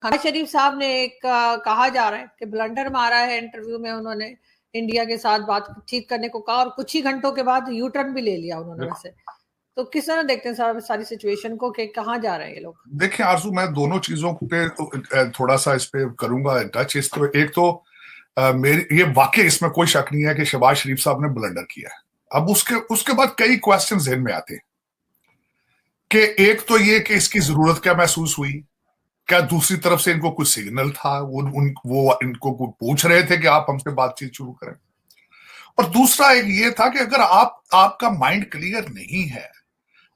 नवाज शरीफ साहब ने एक कहा जा रहा है कि ब्लंडर मारा है। इंटरव्यू में उन्होंने इंडिया के साथ बातचीत करने को कहा और कुछ ही घंटों के बाद यू टर्न भी ले लिया उन्होंने। वैसे तो किस तरह देखते हैं सारी सिचुएशन को कि कहाँ जा रहे हैं ये लोग? देखिए आरजू, मैं दोनों चीजों पे थोड़ा सा इस पे करूंगा टच। एक तो मेरी ये वाकई इसमें कोई शक नहीं है कि शहबाज शरीफ साहब ने ब्लंडर किया है। अब उसके बाद कई क्वेश्चन जहन में आते हैं कि एक तो ये कि इसकी जरूरत क्या महसूस हुई, क्या दूसरी तरफ से इनको कुछ सिग्नल था, वो इनको कुछ पूछ रहे थे कि आप हमसे बातचीत शुरू करें। और दूसरा एक ये था कि अगर आपका माइंड क्लियर नहीं है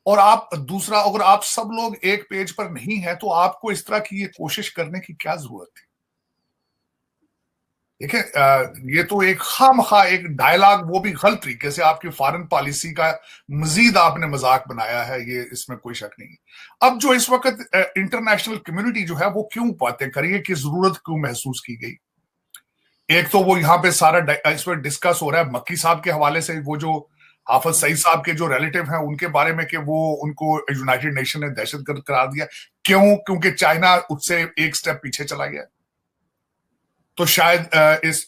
और अगर आप सब लोग एक पेज पर नहीं है तो आपको इस तरह की ये कोशिश करने की क्या जरूरत थी। देखिए, ये तो एक खामखा एक डायलॉग, वो भी गलत तरीके से आपकी फॉरेन पॉलिसी का मजीद आपने मजाक बनाया है, ये इसमें कोई शक नहीं। अब जो इस वक्त इंटरनेशनल कम्युनिटी जो है वो क्यों बातें करिए कि जरूरत क्यों महसूस की गई। एक तो वो यहाँ पे सारा इस वक्त डिस्कस हो रहा है मक्की साहब के हवाले से, वो जो हाफिज सईद साहब के जो रिलेटिव हैं उनके बारे में कि वो उनको यूनाइटेड नेशन ने दहशतगर्द करार दिया। क्यों? क्योंकि चाइना उससे एक स्टेप पीछे चला गया। तो शायद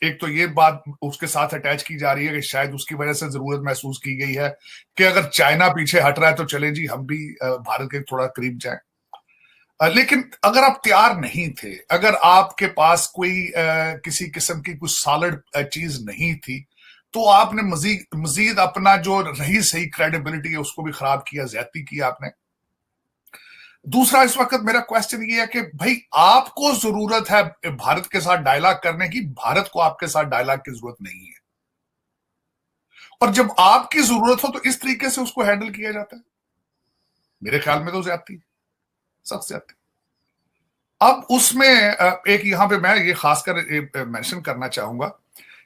एक तो ये बात उसके साथ अटैच की जा रही है कि शायद उसकी वजह से जरूरत महसूस की गई है कि अगर चाइना पीछे हट रहा है तो चले जी हम भी भारत के थोड़ा करीब जाएं। लेकिन अगर आप तैयार नहीं थे, अगर आपके पास कोई किसी किस्म की कुछ सॉलिड चीज नहीं थी, तो आपने मजीद अपना जो रही सही क्रेडिबिलिटी है उसको भी खराब किया, ज्यादती की आपने। दूसरा, इस वक्त मेरा क्वेश्चन ये है कि भाई आपको जरूरत है भारत के साथ डायलॉग करने की, भारत को आपके साथ डायलॉग की जरूरत नहीं है। और जब आपकी जरूरत हो तो इस तरीके से उसको हैंडल किया जाता है, मेरे ख्याल में तो ज्यादती, सख्त ज्यादती। अब उसमें एक यहां पे मैं ये खासकर मेंशन करना चाहूंगा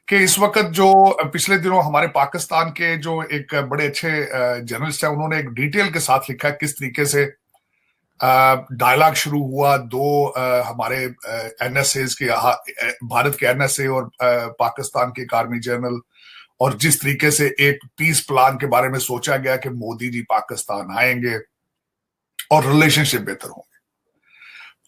कि इस वक्त जो पिछले दिनों हमारे पाकिस्तान के जो एक बड़े अच्छे जर्नलिस्ट हैं, उन्होंने एक डिटेल के साथ लिखा है किस तरीके से डायलॉग शुरू हुआ दो हमारे एनएसए के, भारत के एनएसए और पाकिस्तान के एक आर्मी जनरल, और जिस तरीके से एक पीस प्लान के बारे में सोचा गया कि मोदी जी पाकिस्तान आएंगे और रिलेशनशिप बेहतर होंगे।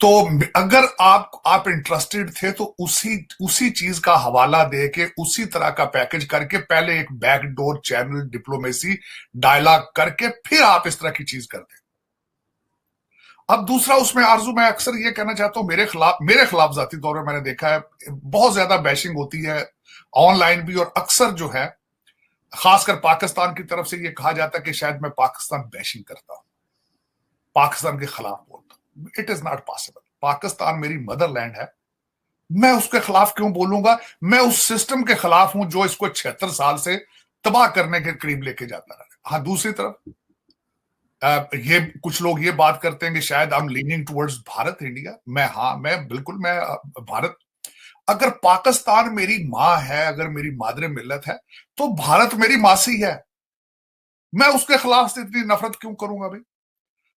तो अगर आप इंटरेस्टेड थे तो उसी चीज का हवाला दे के उसी तरह का पैकेज करके पहले एक बैकडोर चैनल डिप्लोमेसी डायलॉग करके फिर आप इस तरह की चीज करते। अब दूसरा उसमें आरजू, मैं अक्सर ये कहना चाहता हूं, मेरे खिलाफ जाती तौर पर मैंने देखा है बहुत ज्यादा बैशिंग होती है ऑनलाइन भी, और अक्सर जो है खासकर पाकिस्तान की तरफ से ये कहा जाता है कि शायद मैं पाकिस्तान बैशिंग करता हूं, पाकिस्तान के खिलाफ बोलता हूं। It is not possible. Pakistan मेरी मदरलैंड है, मैं उसके खिलाफ क्यों बोलूंगा? मैं उस सिस्टम के खिलाफ हूं जो इसको 76 साल से तबाह करने के करीब लेके जाता रहा। हाँ, दूसरी तरफ ये कुछ लोग ये बात करते हैं कि शायद I am leaning towards Bharat India. मैं बिल्कुल, मैं भारत, अगर पाकिस्तान मेरी माँ है, अगर मेरी मादरे मिल्लत है, तो भारत मेरी मासी है। मैं उसके खिलाफ से इतनी नफरत क्यों करूंगा भाई?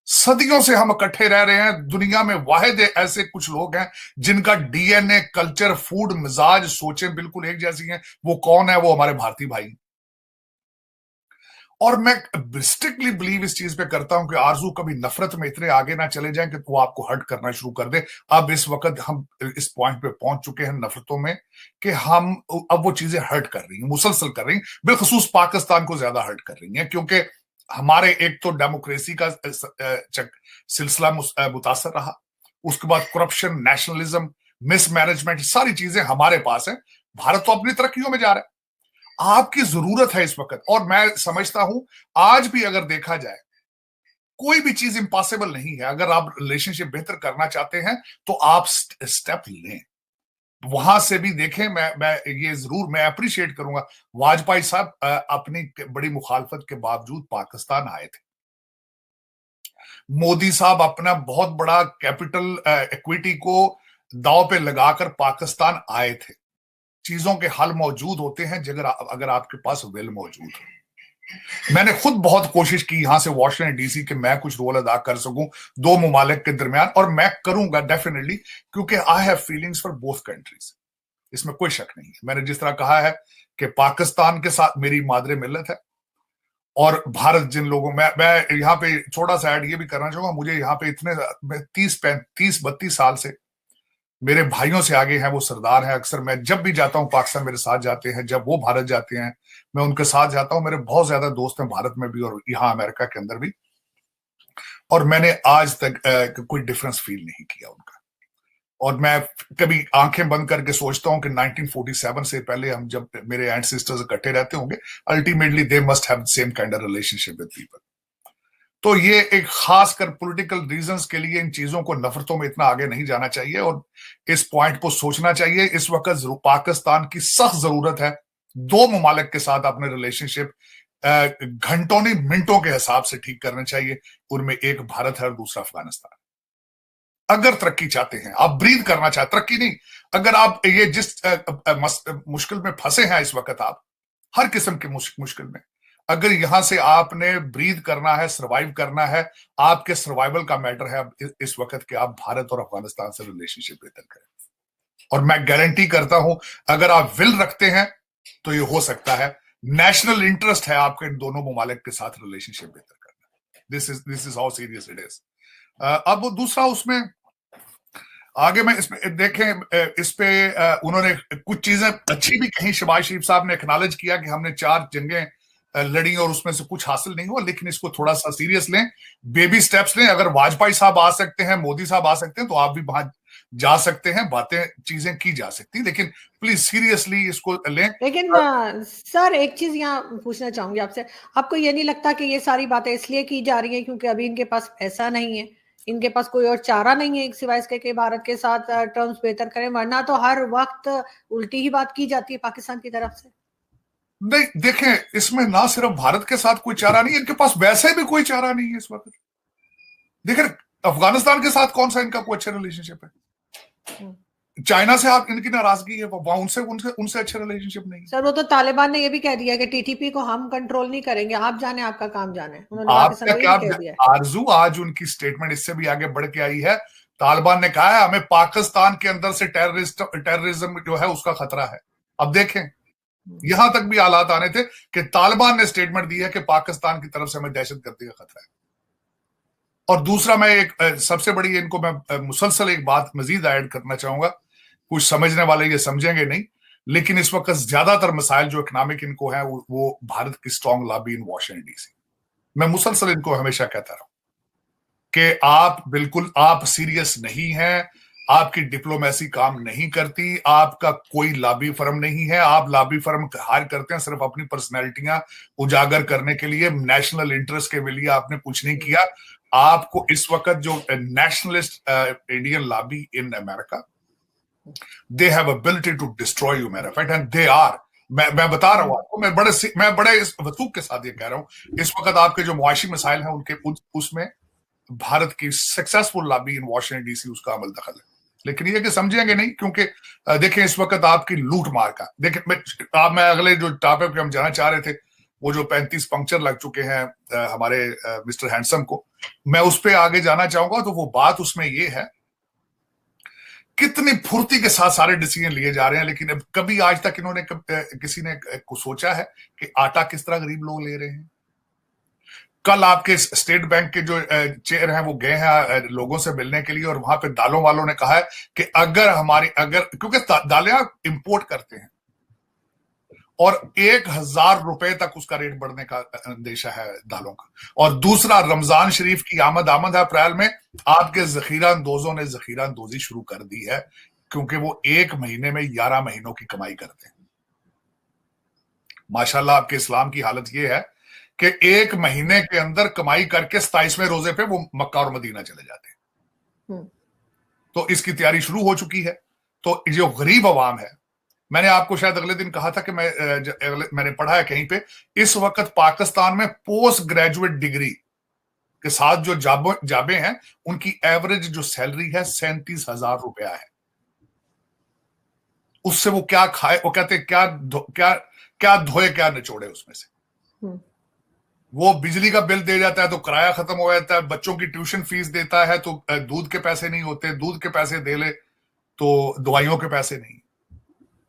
सदियों से हम इकट्ठे रह रहे हैं, दुनिया में वाहिद ऐसे कुछ लोग हैं जिनका डीएनए, कल्चर, फूड, मिजाज, सोचें बिल्कुल एक जैसी हैं। वो कौन है? वो हमारे भारतीय भाई। और मैं स्ट्रिक्टली बिलीव इस चीज पे करता हूं कि आरजू कभी नफरत में इतने आगे ना चले जाएं कि वो आपको हर्ट करना शुरू कर दे। अब इस वक्त हम इस पॉइंट पे पहुंच चुके हैं नफरतों में कि हम अब वो चीजें हर्ट कर रही हैं, मुसलसल कर रही हैं, बिलखसूस पाकिस्तान को ज्यादा हर्ट कर रही हैं, क्योंकि हमारे एक तो डेमोक्रेसी का सिलसिला मुतासर रहा, उसके बाद करप्शन, नेशनलिज्म, मिसमैनेजमेंट, सारी चीजें हमारे पास है। भारत तो अपनी तरक्कियों में जा रहा है। आपकी जरूरत है इस वक्त, और मैं समझता हूं आज भी अगर देखा जाए कोई भी चीज इंपॉसिबल नहीं है। अगर आप रिलेशनशिप बेहतर करना चाहते हैं तो आप स्टेप लें, वहां से भी देखें। मैं ये जरूर मैं अप्रिशिएट करूंगा, वाजपेयी साहब अपनी बड़ी मुखालफत के बावजूद पाकिस्तान आए थे। मोदी साहब अपना बहुत बड़ा कैपिटल इक्विटी को दांव पे लगाकर पाकिस्तान आए थे। चीजों के हल मौजूद होते हैं अगर आपके पास विल मौजूद हो। मैंने खुद बहुत कोशिश की यहां से वॉशिंगटन डीसी के मैं कुछ रोल अदा कर सकूं दो मुमालिक के दरमियान, और मैं करूंगा डेफिनेटली, क्योंकि I have feelings for both countries, इसमें कोई शक नहीं है। मैंने जिस तरह कहा है कि पाकिस्तान के साथ मेरी मादरे मिल्लत है, और भारत जिन लोगों, मैं यहाँ पे थोड़ा सा ऐड ये भी करना चाहूंगा, मुझे यहाँ पे इतने 30-32 साल से मेरे भाइयों से आगे हैं, वो सरदार हैं। अक्सर मैं जब भी जाता हूं पाकिस्तान मेरे साथ जाते हैं, जब वो भारत जाते हैं मैं उनके साथ जाता हूं। मेरे बहुत ज्यादा दोस्त हैं भारत में भी और यहाँ अमेरिका के अंदर भी, और मैंने आज तक कोई डिफरेंस फील नहीं किया उनका। और मैं कभी आंखें बंद करके सोचता हूं कि 1947 से पहले हम जब मेरे एंसेस्टर्स इकट्ठे रहते होंगे, ultimately they must have same kind of relationship with people. तो ये एक खासकर पॉलिटिकल रीजंस के लिए इन चीजों को, नफरतों में इतना आगे नहीं जाना चाहिए और इस पॉइंट को सोचना चाहिए। इस वक्त पाकिस्तान की सख्त जरूरत है दो ममालिक के साथ अपने रिलेशनशिप घंटों नहीं मिनटों के हिसाब से ठीक करने चाहिए। उनमें एक भारत है और दूसरा अफगानिस्तान। अगर तरक्की चाहते हैं, आप ब्रीद करना चाहते, तरक्की नहीं, अगर आप ये जिस मुश्किल में फंसे हैं इस वक्त, आप हर किस्म के मुश्किल में, अगर यहां से आपने ब्रीद करना है, सरवाइव करना है, आपके सर्वाइवल का मैटर है अब इस वक्त कि आप भारत और अफगानिस्तान से रिलेशनशिप बेहतर करें। और मैं गारंटी करता हूं अगर आप विल रखते हैं तो ये हो सकता है। नेशनल इंटरेस्ट है आपके इन दोनों ममालिक के साथ रिलेशनशिप बेहतर करना। This is how serious it is. अब वो दूसरा उसमें आगे में इसमें देखें, इस पे उन्होंने कुछ चीजें अच्छी भी कही। शहबाज शरीफ साहब ने एक्नॉलेज किया कि हमने 4 जंगें लड़ी और उसमें से कुछ हासिल नहीं हुआ, लेकिन इसको थोड़ा सा सीरियस लें, बेबी स्टेप्स लें। अगर वाजपेयी साहब आ सकते हैं, मोदी साहब आ सकते हैं, तो आप भी वहां जा सकते हैं, बातें चीजें की जा सकती, लेकिन प्लीज सीरियसली इसको लें। लेकिन सर एक चीज यहाँ पूछना चाहूंगी आपसे, आपको ये नहीं लगता कि ये सारी बातें इसलिए की जा रही हैं क्योंकि अभी इनके पास पैसा नहीं है, इनके पास कोई और चारा नहीं है सिवाय इसके कि भारत के साथ टर्म्स बेहतर करें, वरना तो हर वक्त उल्टी ही बात की जाती है पाकिस्तान की तरफ से। नहीं देखें, इसमें ना सिर्फ भारत के साथ कोई चारा नहीं है, इनके पास वैसे भी कोई चारा नहीं है इस वक्त। देखें, अफगानिस्तान के साथ कौन सा इनका कोई अच्छा रिलेशनशिप है? चाइना से आप इनकी नाराजगी है, वहां उनसे उनसे उनसे अच्छा रिलेशनशिप नहीं है। सर वो तो तालिबान ने ये भी कह दिया कि टीटीपी को हम कंट्रोल नहीं करेंगे, आप जाने आपका काम जाने, उन्होंने पाकिस्तान आपका को ये क्या भी कह दिया है। आरजू, आज उनकी स्टेटमेंट इससे भी आगे बढ़ के आई है। तालिबान ने कहा है हमें पाकिस्तान के अंदर से टेररिज्म जो है उसका खतरा है। अब देखें, यहां तक भी हालात आने थे कि तालिबान ने स्टेटमेंट दी है कि पाकिस्तान की तरफ से हमें दहशतगर्दी का खतरा है। और दूसरा, मैं एक सबसे बड़ी इनको मैं मुसलसल एक बात मजीद ऐड करना चाहूंगा, कुछ समझने वाले ये समझेंगे नहीं, लेकिन इस वक्त ज्यादातर मसाइल जो इकोनॉमिक इनको है वो भारत की स्ट्रॉन्ग लॉबी इन वॉशिंगटन डीसी। मैं मुसलसल इनको हमेशा कहता रहा कि आप बिल्कुल आप सीरियस नहीं हैं, आपकी डिप्लोमेसी काम नहीं करती, आपका कोई लॉबी फर्म नहीं है, आप लॉबी फर्म हायर करते हैं सिर्फ अपनी पर्सनैलिटियां उजागर करने के लिए, नेशनल इंटरेस्ट के लिए आपने कुछ नहीं किया। आपको इस वक्त जो nationalist Indian lobby in America, they have ability to destroy you मेरा फ्रेंड, एंड दे आर। मैं बता रहा हूं आपको, मैं बड़े इस वसूख के साथ ये कह रहा हूं, इस वक्त आपके जो मुआशी मसाइल हैं उनके उसमें भारत की सक्सेसफुल लॉबी इन वॉशिंगटन डीसी उसका अमल दखल है। लेकिन ये कि समझेंगे नहीं, क्योंकि देखें इस वक्त आपकी लूट मार का, देखें मैं अगले जो टॉपिक पे हम जाना चाह रहे थे, वो जो 35 पंक्चर लग चुके हैं हमारे मिस्टर हैंडसम को, मैं उस पर आगे जाना चाहूंगा। तो वो बात उसमें ये है, कितनी फुर्ती के साथ सारे डिसीजन लिए जा रहे हैं, लेकिन अब कभी आज तक इन्होंने किसी ने सोचा है कि आटा किस तरह गरीब लोग ले रहे हैं? कल आपके स्टेट बैंक के जो चेयर हैं वो गए हैं लोगों से मिलने के लिए, और वहां पे दालों वालों ने कहा है कि अगर क्योंकि दालें इंपोर्ट करते हैं और 1,000 रुपए तक उसका रेट बढ़ने का अंदेशा है दालों का। और दूसरा, रमजान शरीफ की आमद है अप्रैल में, आपके जखीरा अंदोजों ने जखीरा अंदोजी शुरू कर दी है, क्योंकि वो 1 महीने में 11 महीनों की कमाई करते हैं। माशाल्लाह आपके इस्लाम की हालत ये है कि 1 महीने के अंदर कमाई करके 27वें रोजे पे वो मक्का और मदीना चले जाते हैं। तो इसकी तैयारी शुरू हो चुकी है। तो जो गरीब अवाम है, मैंने आपको शायद अगले दिन कहा था कि मैंने पढ़ा है कहीं पे, इस वक्त पाकिस्तान में पोस्ट ग्रेजुएट डिग्री के साथ जो जाबे हैं, उनकी एवरेज जो सैलरी है 37,000 रुपया है। उससे वो क्या खाए, वो कहते क्या धोए क्या निचोड़े उसमें से। वो बिजली का बिल दे जाता है तो किराया खत्म हो जाता है, बच्चों की ट्यूशन फीस देता है तो दूध के पैसे नहीं होते, दूध के पैसे दे ले तो दवाइयों के पैसे नहीं।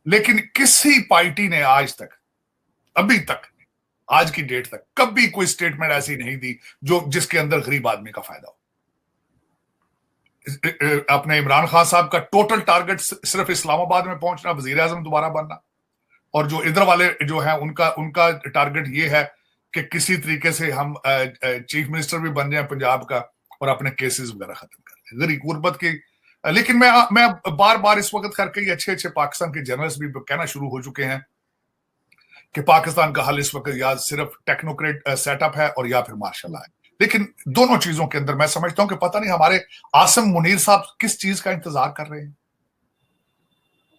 लेकिन किसी पार्टी ने आज तक, अभी तक, आज की डेट तक कभी कोई स्टेटमेंट ऐसी नहीं दी जो जिसके अंदर गरीब आदमी का फायदा हो। अपने इमरान खान साहब का टोटल टारगेट सिर्फ इस्लामाबाद में पहुंचना, वजीर आजम दोबारा बनना, और जो इधर वाले जो है उनका टारगेट ये है कि किसी तरीके से हम चीफ मिनिस्टर भी बन जाए पंजाब का और अपने केसेस वगैरह खत्म कर दें गरीब गुरबत की। लेकिन मैं बार बार इस वक्त करके ही अच्छे पाकिस्तान के जर्नलिस्ट भी कहना शुरू हो चुके हैं कि पाकिस्तान का हल इस वक्त या सिर्फ टेक्नोक्रेट सेटअप है और या फिर मार्शल लॉ है। लेकिन दोनों चीजों के अंदर मैं समझता हूं कि पता नहीं हमारे आसिम मुनीर साहब किस चीज का इंतजार कर रहे हैं,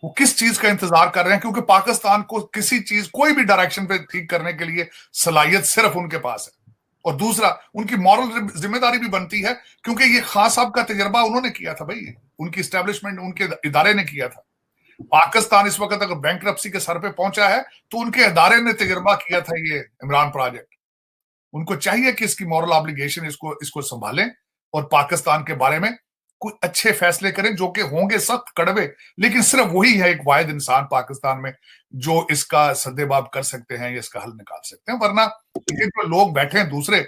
वो किस चीज का इंतजार कर रहे हैं, क्योंकि पाकिस्तान को किसी चीज कोई भी डायरेक्शन पे ठीक करने के लिए सलाहियत सिर्फ उनके पास है। और दूसरा, उनकी मॉरल जिम्मेदारी भी बनती है, क्योंकि ये खान साहब का तजर्बा उन्होंने किया था भाई, उनकी स्टैब्लिशमेंट उनके इदारे ने किया था। पाकिस्तान इस वक्त अगर बैंकरप्सी के सर पे पहुंचा है तो उनके इदारे ने तजर्बा किया था ये इमरान प्रोजेक्ट। उनको चाहिए कि इसकी मॉरल ऑब्लिगेशन इसको संभालें और पाकिस्तान के बारे में कुछ अच्छे फैसले करें जो कि होंगे सख्त कड़वे, लेकिन सिर्फ वही है एक वाहिद इंसान पाकिस्तान में जो इसका सद्देबाब कर सकते हैं या इसका हल निकाल सकते हैं। वरना ये जो लोग बैठे हैं दूसरे,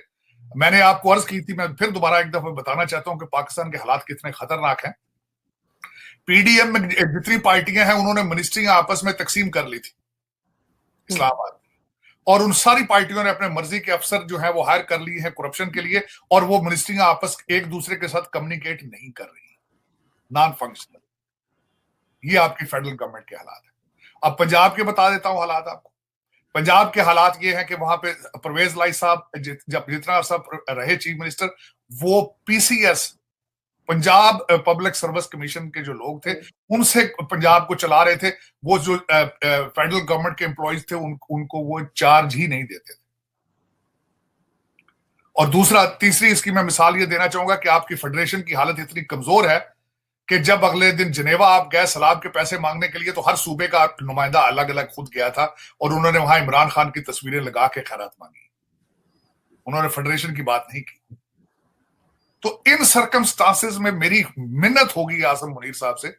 मैंने आपको अर्ज की थी, मैं फिर दोबारा एक दफा बताना चाहता हूं कि पाकिस्तान के हालात कितने खतरनाक हैं। पीडीएम में जितनी पार्टियां हैं उन्होंने मिनिस्ट्रियां आपस में तकसीम कर ली थी इस्लामाबाद, और उन सारी पार्टियों ने अपने मर्जी के अफसर जो है वो हायर कर लिए हैं करप्शन के लिए, और वो मिनिस्ट्रियां आपस एक दूसरे के साथ कम्युनिकेट नहीं कर रही, नॉन फंक्शनल। ये आपकी फेडरल गवर्नमेंट के हालात है। अब पंजाब के बता देता हूं हालात आपको। पंजाब के हालात ये हैं कि वहां पे परवेज लाई साहब जब जितना सब रहे चीफ मिनिस्टर, वो PCS Punjab public service commission के जो लोग थे उनसे पंजाब को चला रहे थे। वो जो फेडरल गवर्नमेंट के एम्प्लॉइज थे उनको वो चार्ज ही नहीं देते थे। और दूसरा, तीसरी इसकी मैं मिसाल ये देना चाहूंगा कि आपकी फेडरेशन की हालत इतनी कमजोर है कि जब अगले दिन जिनेवा आप गए सलाब के पैसे मांगने के लिए, तो हर सूबे का नुमाइंदा अलग अलग खुद गया था और उन्होंने वहां इमरान खान की तस्वीरें लगा के खैरात मांगी, उन्होंने फेडरेशन की बात नहीं की। तो इन सर्कमस्टांसेस में मेरी मिन्नत होगी आसिम मुनीर साहब से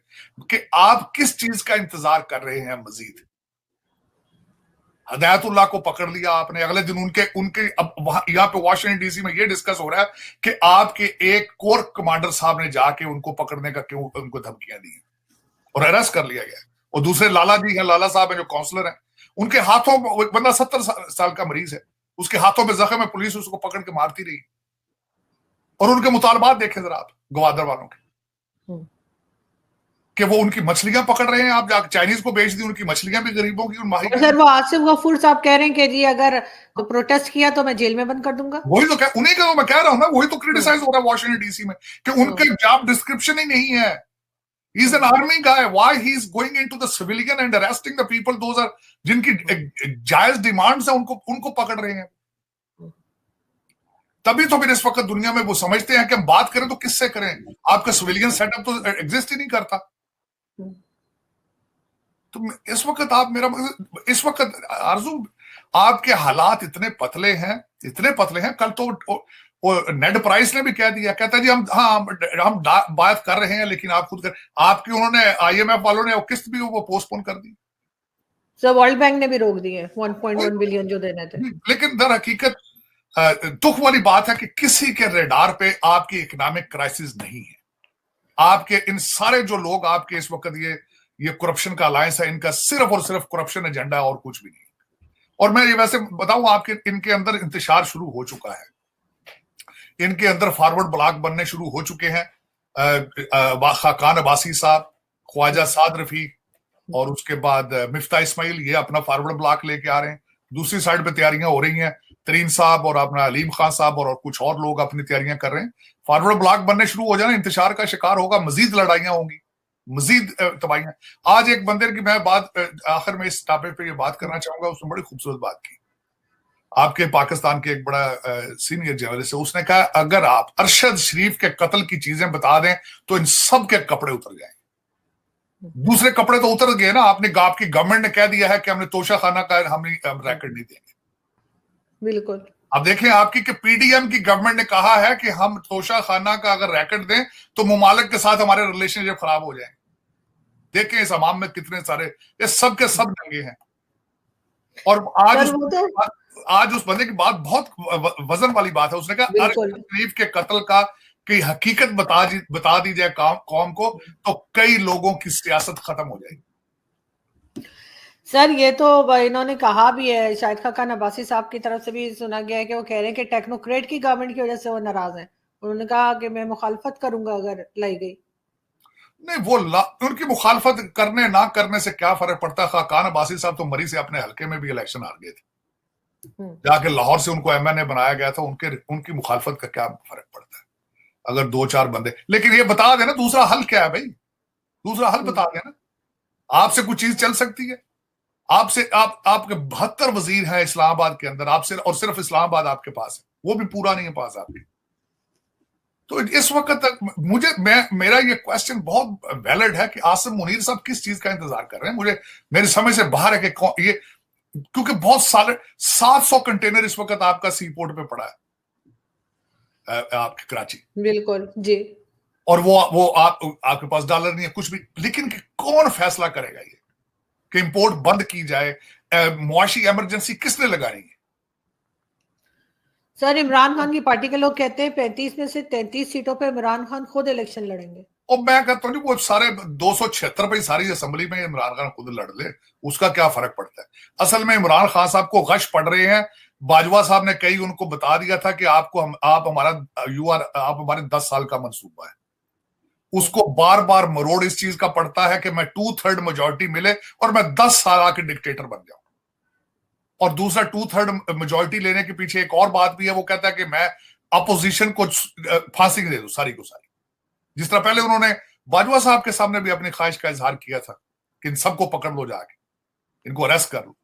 कि आप किस चीज का इंतजार कर रहे हैं मजीद। हदायतुल्लाह को पकड़ लिया आपने, अगले दिन उनके अब वहां यहाँ पे वाशिंगटन डीसी में ये डिस्कस हो रहा है कि आपके एक कोर कमांडर साहब ने जाके उनको पकड़ने का क्यों उनको धमकियां दी और अरेस्ट कर लिया गया। और दूसरे लाला जी हैं, लाला साहब हैं जो काउंसलर हैं, उनके हाथों, बंदा 70 साल का मरीज है, उसके हाथों में जख्म है, पुलिस उसको पकड़ के मारती रही। और उनके मुतालबात देखें जरा आप गवादर वालों के, कि वो उनकी मछलियां पकड़ रहे हैं, आप जाकर चाइनीज को बेच दी, उनकी मछलियां भी गरीबों की। सर वो आसिफ गफूर साहब कह रहे हैं कि जी अगर तो प्रोटेस्ट किया तो मैं जेल में बंद कर दूंगा। वही तो उन्हीं का तो मैं कह रहा हूं ना, वही तो क्रिटिसाइज हो रहा है वॉशिंगटन डीसी में कि उनके जॉब डिस्क्रिप्शन ही नहीं है। He is an army guy, why he is going into the civilian and arresting the people those are जिनकी जायज डिमांड्स है, उनको पकड़ रहे हैं। तभी तो फिर इस वक्त दुनिया में वो समझते हैं कि हम बात करें तो किससे करें, आपका सिविलियन सेटअप तो एग्जिस्ट ही नहीं करता। तो इस वक्त आरजू, आपके हालात इतने पतले हैं। कल तो नेड प्राइस ने भी कह दिया, कहता जी हम बात कर रहे हैं लेकिन आप खुद कर, आपकी उन्होंने आईएमएफ वालों ने किस्त भी वो पोस्टपोन कर दी। सर वर्ल्ड बैंक ने भी रोक दिए 1.1 बिलियन जो देने थे। लेकिन दर हकीकत दुख वाली बात है कि किसी के रेडार पे आपकी इकोनॉमिक क्राइसिस नहीं है। आपके इन सारे जो लोग आपके इस वक्त ये करप्शन का अलायंस है, इनका सिर्फ और सिर्फ करप्शन एजेंडा है और कुछ भी नहीं। और मैं ये वैसे बताऊं, आपके इनके अंदर इंतशार शुरू हो चुका है, इनके अंदर फॉरवर्ड ब्लॉक बनने शुरू हो चुके हैं। खाकान अब्बासी साहब, ख्वाजा साद रफी और उसके बाद मिफ्ता इस्माइल, ये अपना फॉरवर्ड ब्लॉक लेके आ रहे हैं। दूसरी साइड पे तैयारियां हो रही हैं, तरीन साहब और अपना अलीम खान साहब और कुछ और लोग अपनी तैयारियां कर रहे हैं। फॉरवर्ड ब्लॉक बनने शुरू हो जाना, इंतशार का शिकार होगा, मजीद लड़ाइयां होंगी, मजीद तबाहियां। आज एक बंदे की मैं बात आखिर में इस टॉपिक पे ये बात करना चाहूंगा, उसने बड़ी खूबसूरत बात की। आपके पाकिस्तान के एक बड़ा सीनियर जर्नलिस्ट है, उसने कहा अगर आप अरशद शरीफ के कत्ल की चीजें बता दें तो इन सब के कपड़े उतर जाएंगे। दूसरे कपड़े तो उतर गए ना, आपकी गवर्नमेंट ने कह दिया है कि हमने तोशा खाना का हम रैकेट नहीं देंगे। बिल्कुल। अब देखें आपकी कि पीडीएम की गवर्नमेंट ने कहा है कि हम तोशा खाना का अगर रैकेट दें तो मुमालिक के साथ हमारे रिलेशनशिप खराब हो जाएंगे। देखें इस अवाम में कितने सारे, ये सब के सब दंगे हैं। और आज उस बंदे की बात बहुत वजन वाली बात है। उसने कहा अरशद शरीफ के कत्ल का कि हकीकत बता दी जाए कौम को, तो कई लोगों की सियासत खत्म हो जाएगी। सर ये तो इन्होंने कहा भी है, शाहिद खान अब्बासी साहब की तरफ से भी सुना गया है कि वो कह रहे हैं कि टेक्नोक्रेट की गवर्नमेंट की वजह से वो नाराज हैं। उन्होंने कहा कि मैं मुखालफत करूंगा अगर लाई गई। नहीं, वो उनकी मुखालफत करने ना करने से क्या फर्क पड़ता है। खान अब्बासी साहब तो मरी से अपने हल्के में भी इलेक्शन हार गए थे, जाके लाहौर से उनको एमएनए बनाया गया था, उनकी मुखालफत का क्या फर्क पड़ता है अगर 2-4 बंदे। लेकिन ये बता देना दूसरा हल क्या है भाई, दूसरा हल बता देना। आपसे कुछ चीज चल सकती है? आपसे आपके 72 वजीर हैं इस्लामाबाद के अंदर, आपसे और सिर्फ इस्लामाबाद आपके पास है, वो भी पूरा नहीं है पास आपके। तो इस वक्त तक मेरा ये क्वेश्चन बहुत वैलिड है कि आसिम मुनीर साहब किस चीज का इंतजार कर रहे हैं। मुझे मेरे समझ से बाहर है कि ये, क्योंकि बहुत सारे 700 कंटेनर इस वक्त आपका सी पोर्ट पे पड़ा है आपके कराची। बिल्कुल जी। और वो आपके पास डॉलर नहीं है कुछ भी, लेकिन कौन फैसला करेगा ये कि इंपोर्ट बंद की जाए? मुआशी इमरजेंसी किसने लगानी है? सर इमरान खान की पार्टी के लोग कहते हैं 35 में से 33 सीटों पे इमरान खान खुद इलेक्शन लड़ेंगे। और मैं कहता हूँ वो सारे 276 पे सारी असेंबली में इमरान खान खुद लड़ ले, उसका क्या फर्क पड़ता है? असल में इमरान खान साहब को गश पड़ रहे हैं। बाजवा साहब ने कई उनको बता दिया था कि आप हमारे 10 साल का मंसूबा है। उसको बार बार मरोड़ इस चीज का पड़ता है कि मैं 2/3 मेजोरिटी मिले और मैं 10 साल आके डिक्टेटर बन जाऊं। और दूसरा 2/3 मेजोरिटी लेने के पीछे एक और बात भी है, वो कहता है कि मैं अपोजिशन को फांसी दे दूं सारी को सारी। जिस तरह पहले उन्होंने बाजवा साहब के सामने भी अपनी ख्वाहिश का इजहार किया था कि इन सबको पकड़ लो जाके, इनको अरेस्ट कर लो।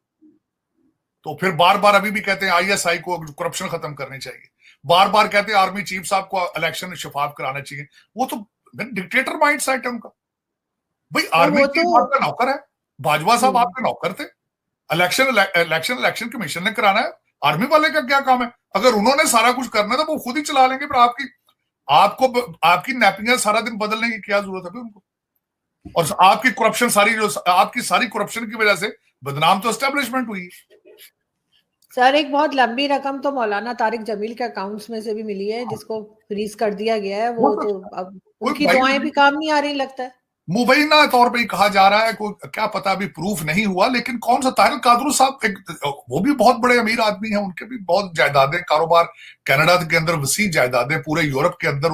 तो फिर बार बार अभी भी कहते हैं आईएसआई को करप्शन खत्म करनी चाहिए, बार बार कहते हैं आर्मी चीफ साहब को इलेक्शन शफाफ कराना चाहिए। वो तो डिक्टेटर माइंड सेट है उनका। भाई आर्मी चीफ आपका नौकर है, बाजवा साहब आपके नौकर थे, इलेक्शन कमीशन ने कराना है, आर्मी वाले का क्या काम है? अगर उन्होंने सारा कुछ करना था वो खुद ही चला लेंगे, फिर आपकी नैपिंग सारा दिन बदलने की क्या जरूरत है उनको? और आपकी सारी करप्शन की वजह से बदनाम तो एस्टेब्लिशमेंट हुई। सर एक बहुत लंबी रकम तो मौलाना तारिक जमील के अकाउंट्स में से भी मिली है, जिसको फ्रीज कर दिया गया है। वो तो अब उनकी दुआएं भी काम नहीं आ रही लगता है। मुबैना तौर पे कहा जा रहा है, कोई क्या पता अभी प्रूफ नहीं हुआ, लेकिन कौन सा ताहिर कादरू साहब वो भी बहुत बड़े अमीर आदमी हैं, उनके भी बहुत जायदादें, कारोबार कनाडा के अंदर वसी जायदादें, पूरे यूरोप के अंदर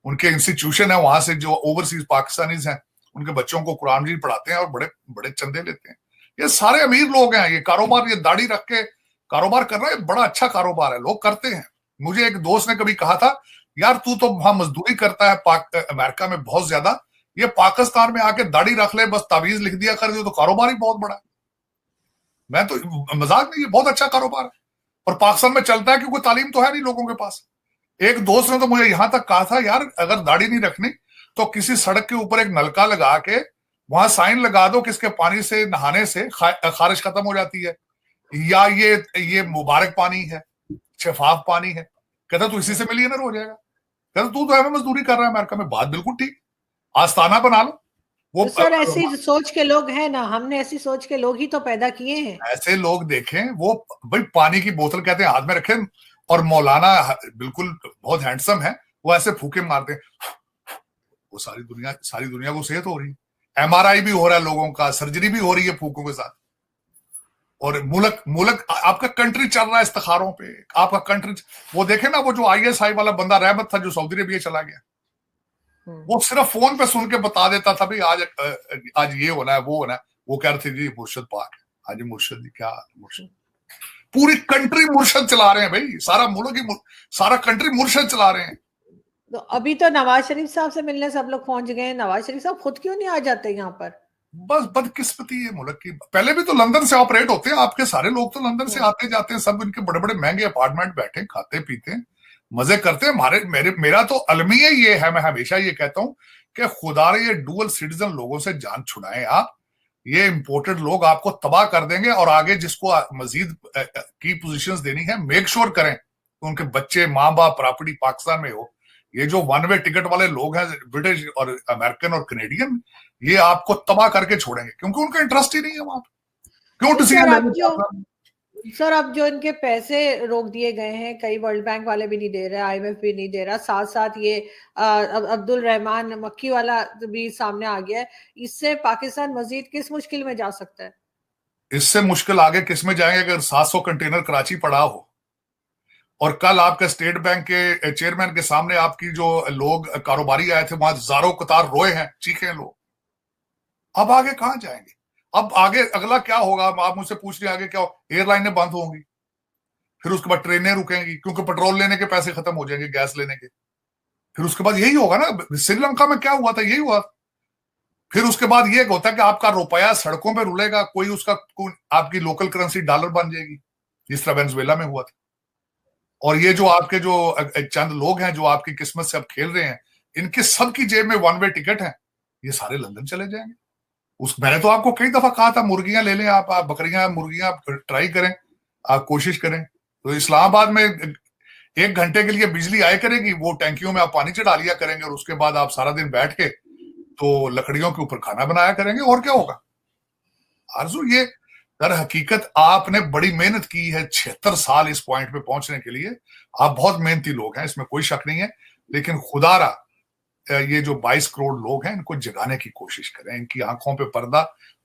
उनके इंस्टीट्यूशन है, वहां से जो ओवरसीज पाकिस्तानीज हैं उनके बच्चों को कुरान जी पढ़ाते हैं और बड़े बड़े चंदे लेते हैं। ये सारे अमीर लोग हैं, ये कारोबार, ये दाढ़ी रख के कारोबार कर रहे हैं, बड़ा अच्छा कारोबार है, लोग करते हैं। मुझे एक दोस्त ने कभी कहा था, यार तू तो वहां मजदूरी करता है अमेरिका में बहुत ज्यादा, ये पाकिस्तान में आके दाढ़ी रख ले, बस तावीज लिख दिया कर दे तो कारोबार ही बहुत बड़ा है। मैं तो मजाक नहीं, ये बहुत अच्छा कारोबार है और पाकिस्तान में चलता है क्योंकि तालीम तो है नहीं लोगों के पास। एक दोस्त ने तो मुझे यहां तक कहा था, यार अगर दाढ़ी नहीं रखनी तो किसी सड़क के ऊपर एक नलका लगा के वहां साइन लगा दो कि इसके पानी से नहाने से खारिश खत्म हो जाती है, या ये मुबारक पानी है, शफाफ पानी है। कहता तू इसी से मिलियनर हो जाएगा। कहता तू तो है मजदूरी कर रहा है अमेरिका में, बात बिल्कुल ठीक, आस्थाना बना लो। वो तो सर ऐसी सोच के लोग हैं ना, हमने ऐसी सोच के लोग ही तो पैदा किए हैं। ऐसे लोग देखें, वो भाई पानी की बोतल कहते हैं हाथ में रखें, और मौलाना बिल्कुल बहुत हैंडसम है, वो ऐसे फूके मारते हैं, वो सारी दुनिया को सेहत हो रही है, एमआरआई भी हो रहा है लोगों का, सर्जरी भी हो रही है फूकों के साथ, और मुल्क आपका कंट्री चल रहा है इफ्तिखारों पे, आपका कंट्री। वो देखे ना, वो जो आईएसआई वाला बंदा रहमत था जो सऊदी अरेबिया चला गया, वो सिर्फ फोन पे सुन के बता देता था भाई आज ये होना है वो होना है। वो कह रहे थे जी मुर्शद पाक है, हाँ जी मुर्शद जी, क्या मुर्शद, पूरी कंट्री मुर्शद चला रहे हैं भाई, सारा मुल्क ही सारा कंट्री मुर्शद चला रहे हैं। तो अभी तो नवाज शरीफ साहब से मिलने सब लोग पहुंच गए, नवाज शरीफ साहब खुद क्यों नहीं आ जाते यहाँ पर? बस बदकिस्मती है मुल्क की। पहले भी तो लंदन से ऑपरेट होते हैं, आपके सारे लोग तो लंदन से आते जाते हैं, सब इनके बड़े बड़े महंगे अपार्टमेंट, बैठे खाते पीते हैं, मजे करते हैं। मेरा तो अलमिया ये है, मैं हमेशा ये कहता हूं कि खुदा रे ये डुअल सिटीजन लोगों से जान छुड़ाएं आप, ये इंपोर्टेड लोग आपको तबाह कर देंगे, और आगे जिसको मजीद की पोजीशंस देनी है मेक श्योर करें कि उनके बच्चे, माँ बाप, प्रॉपर्टी पाकिस्तान में हो। ये जो वन वे टिकट वाले लोग हैं, ब्रिटिश और अमेरिकन और कनेडियन, ये आपको तबाह करके छोड़ेंगे, क्योंकि उनका इंटरेस्ट ही नहीं है वहां पे। क्यों डिसीजन लेने? सर अब जो इनके पैसे रोक दिए गए हैं, कई वर्ल्ड बैंक वाले भी नहीं दे रहे, आईएमएफ भी नहीं दे रहा, साथ साथ ये अब्दुल रहमान मक्की वाला भी सामने आ गया है, इससे पाकिस्तान मजीद किस मुश्किल में जा सकता है? इससे मुश्किल आगे किस में जाएंगे अगर 700 कंटेनर कराची पड़ा हो और कल आपके स्टेट बैंक के चेयरमैन के सामने आपकी जो लोग कारोबारी आए थे वहां हजारों कतार रोए हैं, चीखे लोग। अब आगे कहां जाएंगे? अब आगे अगला क्या होगा? आप मुझसे पूछ रहे आगे क्या हो? एयरलाइनें बंद होंगी, फिर उसके बाद ट्रेनें रुकेंगी क्योंकि पेट्रोल लेने के पैसे खत्म हो जाएंगे, गैस लेने के। फिर उसके बाद यही होगा ना, श्रीलंका में क्या हुआ था, यही हुआ। फिर उसके बाद ये होता है कि आपका रुपया सड़कों पे रुलेगा, कोई उसका आपकी लोकल करेंसी डॉलर बन जाएगी, जिस तरह वेनेजुएला में हुआ था। और ये जो आपके जो चंद लोग हैं जो आपकी किस्मत से अब खेल रहे हैं, इनके सबकी जेब में वन वे टिकट है, ये सारे लंदन चले जाएंगे। मैंने तो आपको कई दफा कहा था मुर्गियां ले लें, आप बकरियां मुर्गियां ट्राई करें, आप कोशिश करें। तो इस्लामाबाद में 1 घंटे के लिए बिजली आया करेगी, वो टैंकियों में आप पानी चढ़ा लिया करेंगे और उसके बाद आप सारा दिन बैठ के तो लकड़ियों के ऊपर खाना बनाया करेंगे, और क्या होगा। आरजू, ये दर हकीकत आपने बड़ी मेहनत की है 76 साल इस पॉइंट पे पहुंचने के लिए। आप बहुत मेहनती लोग हैं, इसमें कोई शक नहीं है, लेकिन खुदारा ये जो 22 करोड़ लोग हैं इनको जगाने की कोशिश करें। इनकी आंखों पे पर्दा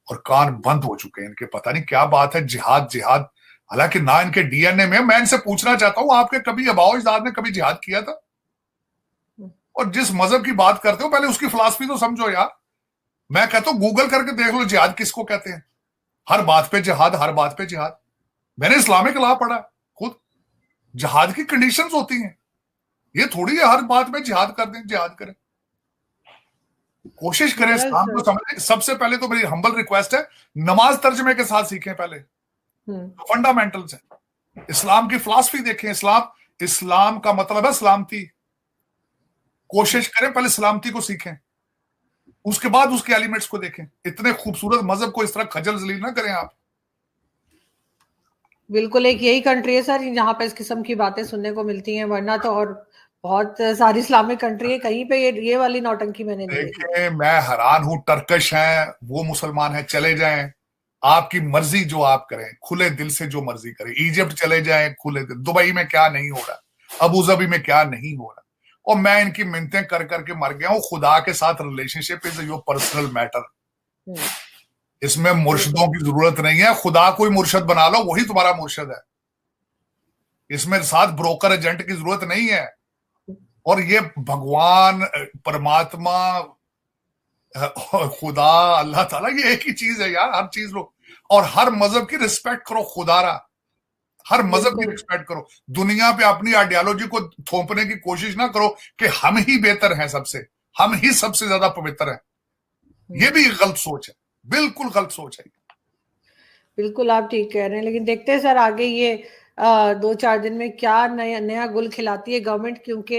और कान बंद हो चुके हैं, इनके पता नहीं क्या बात है, जिहाद जिहाद, हालांकि ना इनके डीएनए में। मैं इनसे पूछना चाहता हूं, आपके कभी आबाओ अजदाद ने कभी जिहाद किया था? और जिस मजहब की बात करते हो पहले उसकी फिलॉसफी तो समझो यार। मैं कहता हूं गूगल करके देख लो जिहाद किसको कहते हैं। हर बात पे जिहाद, हर बात पे जिहाद। मैंने इस्लामिक लॉ पढ़ा खुद, जिहाद की कंडीशंस होती हैं, ये थोड़ी है हर बात में जिहाद कर दें, जिहाद करें। कोशिश करें इस्लाम को समझें। सबसे पहले तो मेरी हम्बल रिक्वेस्ट है, नमाज तर्जमे के साथ सीखें पहले, तो फंडामेंटल्स है। इस्लाम की फिलॉसफी देखें, इस्लाम का मतलब है सलामती। कोशिश करें पहले सलामती को सीखें, उसके बाद उसके एलिमेंट्स को देखें। इतने खूबसूरत मजहब को इस तरह खजल जलील ना करें आप। बिल्कुल, एक यही कंट्री है सर जहां पे इस किस्म की बातें सुनने को मिलती हैं, वरना तो और बहुत सारी इस्लामिक कंट्री है, कहीं पे ये वाली नौटंकी मैंने नहीं देखी। देखिए, मैं हैरान हूं, टर्कश हैं, वो मुसलमान हैं, चले जाएं, आपकी मर्जी जो आप करें, खुले दिल से जो मर्जी करें। इजिप्ट चले जाएं खुले दिल, दुबई में क्या नहीं हो रहा, अबू धाबी में क्या नहीं हो रहा। और मैं इनकी मिन्नतें कर करके मर गया हूं। खुदा के साथ relationship is your personal matter, इसमें मुर्शदों की जरूरत नहीं है। खुदा कोई मुर्शद बना लो, वही तुम्हारा मुर्शद है। इसमें साथ ब्रोकर एजेंट की जरूरत नहीं है। और ये भगवान, परमात्मा, खुदा, अल्लाह ताला, ये एक ही चीज है यार। हर चीज लो और हर मजहब की रिस्पेक्ट करो। खुदारा हर मजहब की रिस्पेक्ट करो। दुनिया पे अपनी आइडियोलॉजी को थोपने की कोशिश ना करो कि हम ही बेहतर हैं सबसे, हम ही सबसे ज्यादा पवित्र हैं। ये भी एक गलत सोच है, बिल्कुल गलत सोच है। बिल्कुल आप ठीक कह रहे हैं, लेकिन देखते हैं सर आगे ये 2-4 दिन में क्या नया नया गुल खिलाती है गवर्नमेंट, क्योंकि